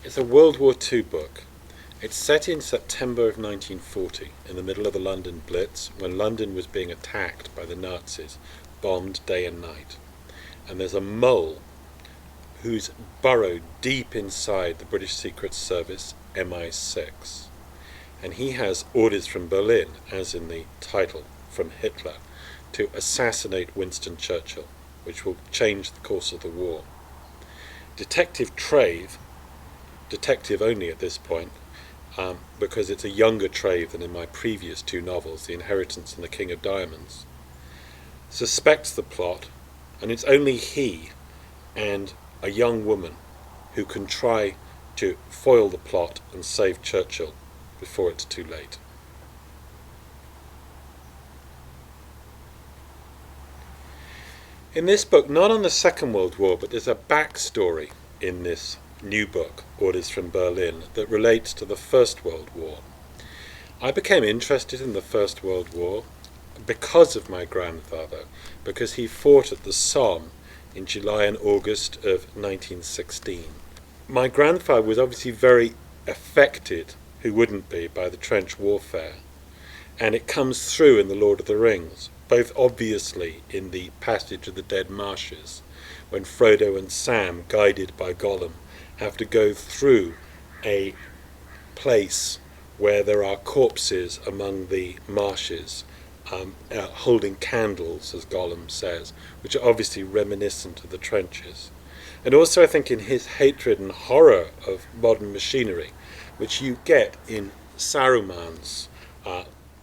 It's a World War II book. It's set in September of 1940, in the middle of the London Blitz, when London was being attacked by the Nazis, bombed day and night. And there's a mole who's burrowed deep inside the British Secret Service MI6. And he has orders from Berlin, as in the title, from Hitler, to assassinate Winston Churchill, which will change the course of the war. Detective Trave, detective only at this point, because it's a younger Trave than in my previous two novels, The Inheritance and The King of Diamonds, suspects the plot, and it's only he and a young woman who can try to foil the plot and save Churchill before it's too late. In this book, not on the Second World War, but there's a backstory in this new book, Orders from Berlin, that relates to the First World War. I became interested in the First World War because of my grandfather, because he fought at the Somme in July and August of 1916. My grandfather was obviously very affected, who wouldn't be, by the trench warfare, and it comes through in The Lord of the Rings, both obviously in the passage of the Dead Marshes, when Frodo and Sam, guided by Gollum, have to go through a place where there are corpses among the marshes, holding candles, as Gollum says, which are obviously reminiscent of the trenches. And also I think in his hatred and horror of modern machinery, which you get in Saruman's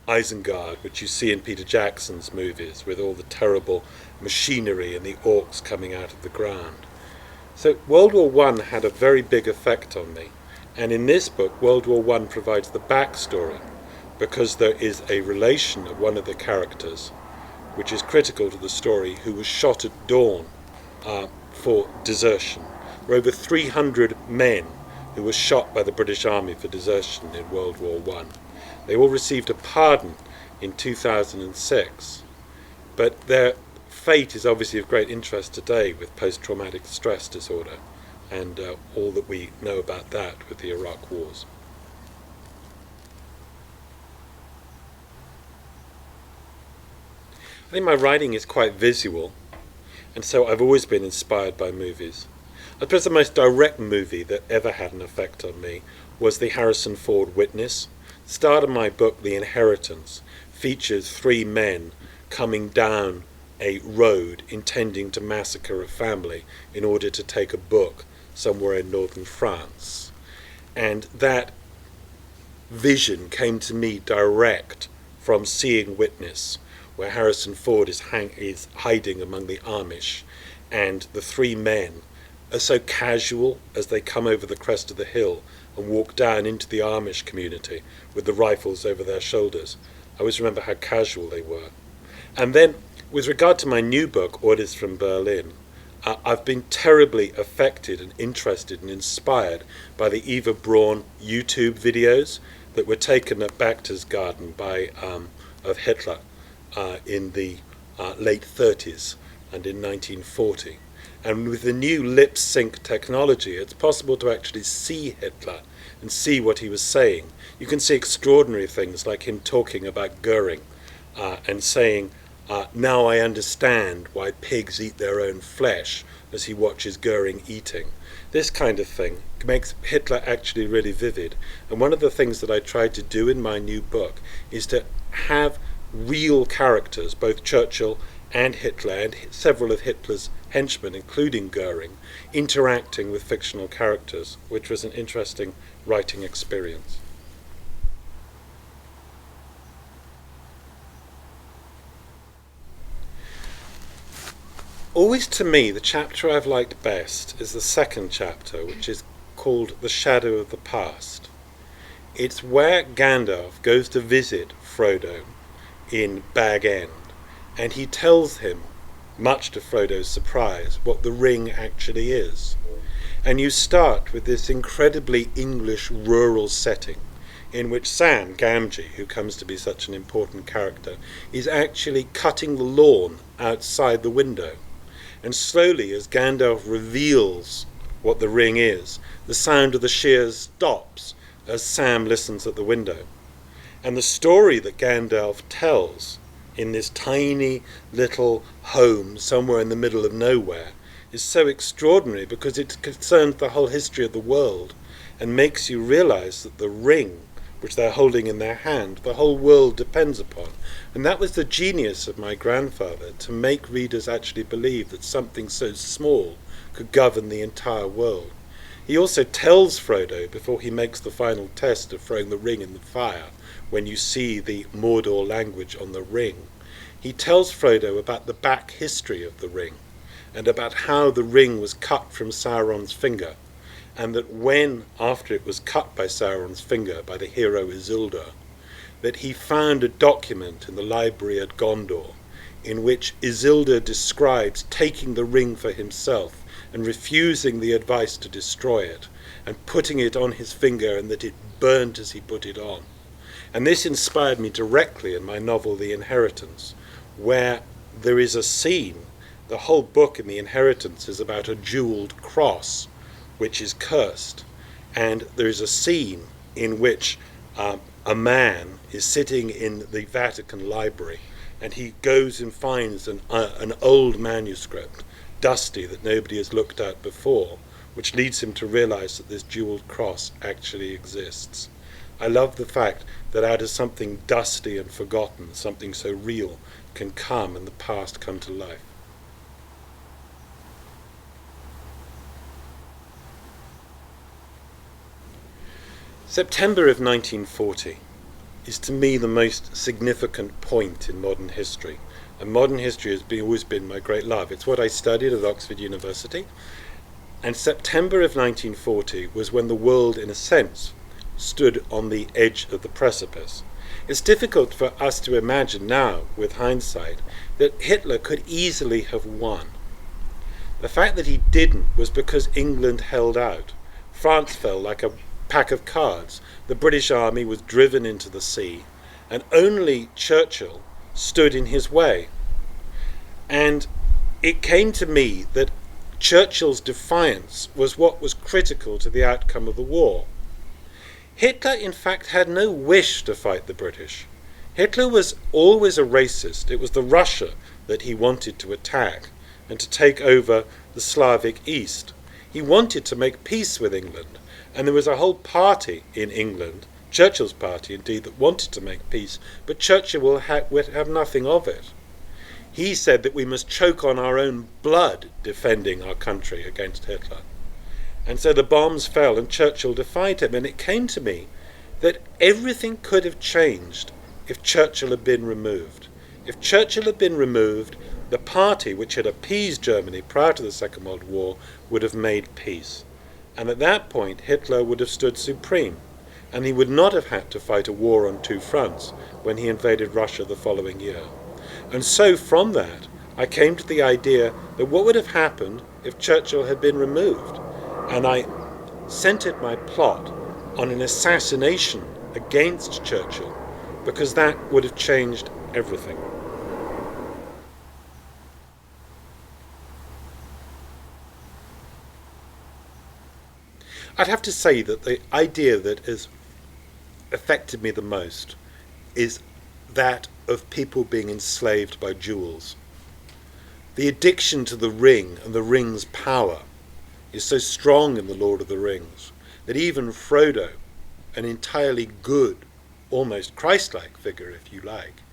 Isengard, which you see in Peter Jackson's movies, with all the terrible machinery and the orcs coming out of the ground. So World War I had a very big effect on me, and in this book World War I provides the backstory, because there is a relation of one of the characters, which is critical to the story, who was shot at dawn for desertion. There were over 300 men who were shot by the British Army for desertion in World War I. They all received a pardon in 2006, but their fate is obviously of great interest today with post-traumatic stress disorder and all that we know about that with the Iraq wars. I think my writing is quite visual, and so I've always been inspired by movies. I suppose the most direct movie that ever had an effect on me was the Harrison Ford Witness. The start of my book, The Inheritance, features three men coming down a road intending to massacre a family in order to take a book somewhere in northern France. And that vision came to me direct from seeing Witness, where Harrison Ford is hiding among the Amish, and the three men are so casual as they come over the crest of the hill and walk down into the Amish community with the rifles over their shoulders. I always remember how casual they were. And then, with regard to my new book, Orders from Berlin, I've been terribly affected and interested and inspired by the Eva Braun YouTube videos that were taken at Berchtesgaden of Hitler in the late 30s and in 1940. And with the new lip sync technology, it's possible to actually see Hitler and see what he was saying. You can see extraordinary things like him talking about Goering and saying, now I understand why pigs eat their own flesh, as he watches Goering eating. This kind of thing makes Hitler actually really vivid. And one of the things that I tried to do in my new book is to have real characters, both Churchill and Hitler and several of Hitler's henchmen, including Goering, interacting with fictional characters, which was an interesting writing experience. Always to me, the chapter I've liked best is the second chapter, which is called The Shadow of the Past. It's where Gandalf goes to visit Frodo in Bag End, and he tells him, much to Frodo's surprise, what the ring actually is. And you start with this incredibly English rural setting in which Sam Gamgee, who comes to be such an important character, is actually cutting the lawn outside the window. And slowly, as Gandalf reveals what the ring is. The sound of the shears stops as Sam listens at the window. And the story that Gandalf tells in this tiny little home somewhere in the middle of nowhere is so extraordinary because it concerns the whole history of the world and makes you realize that the ring which they're holding in their hand, the whole world depends upon. And that was the genius of my grandfather, to make readers actually believe that something so small could govern the entire world. He also tells Frodo, before he makes the final test of throwing the ring in the fire, when you see the Mordor language on the ring, he tells Frodo about the back history of the ring, and about how the ring was cut from Sauron's finger, and that when, after it was cut by Sauron's finger by the hero Isildur, that he found a document in the library at Gondor in which Isildur describes taking the ring for himself and refusing the advice to destroy it, and putting it on his finger, and that it burnt as he put it on. And this inspired me directly in my novel The Inheritance, where there is a scene, the whole book in The Inheritance is about a jeweled cross which is cursed, and there is a scene in which a man is sitting in the Vatican library, and he goes and finds an old manuscript, dusty, that nobody has looked at before, which leads him to realize that this jeweled cross actually exists. I love the fact that out of something dusty and forgotten, something so real can come, and the past come to life. September of 1940 is to me the most significant point in modern history. And modern history has always been my great love. It's what I studied at Oxford University. And September of 1940 was when the world, in a sense, stood on the edge of the precipice. It's difficult for us to imagine now, with hindsight, that Hitler could easily have won. The fact that he didn't was because England held out. France fell like a pack of cards. The British army was driven into the sea, and only Churchill stood in his way. And it came to me that Churchill's defiance was what was critical to the outcome of the war. Hitler, in fact, had no wish to fight the British. Hitler was always a racist. It was the Russia that he wanted to attack and to take over the Slavic East. He wanted to make peace with England. And there was a whole party in England, Churchill's party indeed, that wanted to make peace, but Churchill would have nothing of it. He said that we must choke on our own blood defending our country against Hitler. And so the bombs fell and Churchill defied him, and it came to me that everything could have changed if Churchill had been removed. If Churchill had been removed, the party which had appeased Germany prior to the Second World War would have made peace. And at that point, Hitler would have stood supreme, and he would not have had to fight a war on two fronts when he invaded Russia the following year. And so from that, I came to the idea that what would have happened if Churchill had been removed? And I centered my plot on an assassination against Churchill, because that would have changed everything. I'd have to say that the idea that has affected me the most is that of people being enslaved by jewels. The addiction to the ring and the ring's power is so strong in The Lord of the Rings that even Frodo, an entirely good, almost Christ-like figure if you like,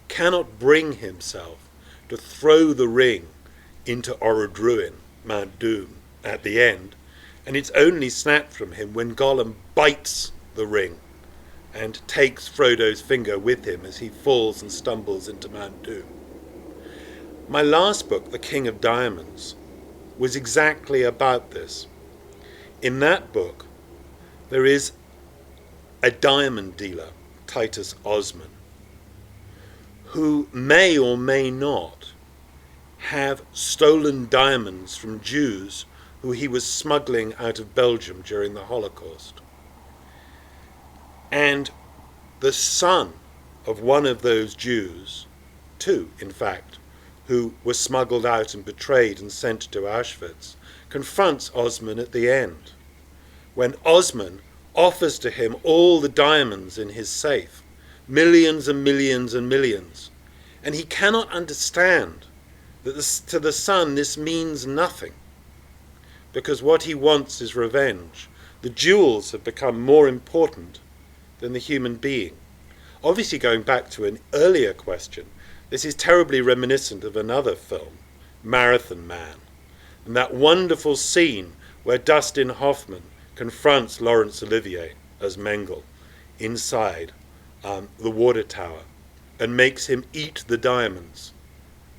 cannot bring himself to throw the ring into Orodruin, Mount Doom, at the end, and it's only snapped from him when Gollum bites the ring and takes Frodo's finger with him as he falls and stumbles into Mount Doom. My last book, The King of Diamonds, was exactly about this. In that book, there is a diamond dealer, Titus Osman, who may or may not have stolen diamonds from Jews who he was smuggling out of Belgium during the Holocaust. And the son of one of those Jews, two in fact, who was smuggled out and betrayed and sent to Auschwitz, confronts Osman at the end, when Osman offers to him all the diamonds in his safe, millions and millions and millions, and he cannot understand that to the son this means nothing, because what he wants is revenge. The jewels have become more important than the human being. Obviously, going back to an earlier question, this is terribly reminiscent of another film, Marathon Man, and that wonderful scene where Dustin Hoffman confronts Laurence Olivier as Mengele inside the water tower and makes him eat the diamonds.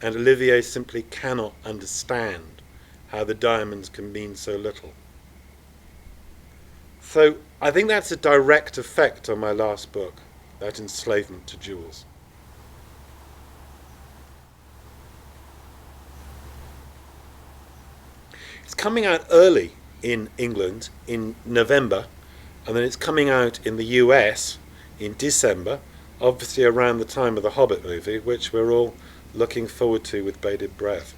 And Olivier simply cannot understand how the diamonds can mean so little. So I think that's a direct effect on my last book, that enslavement to jewels. It's coming out early in England in November, and then it's coming out in the US in December, obviously around the time of the Hobbit movie, which we're all looking forward to with bated breath.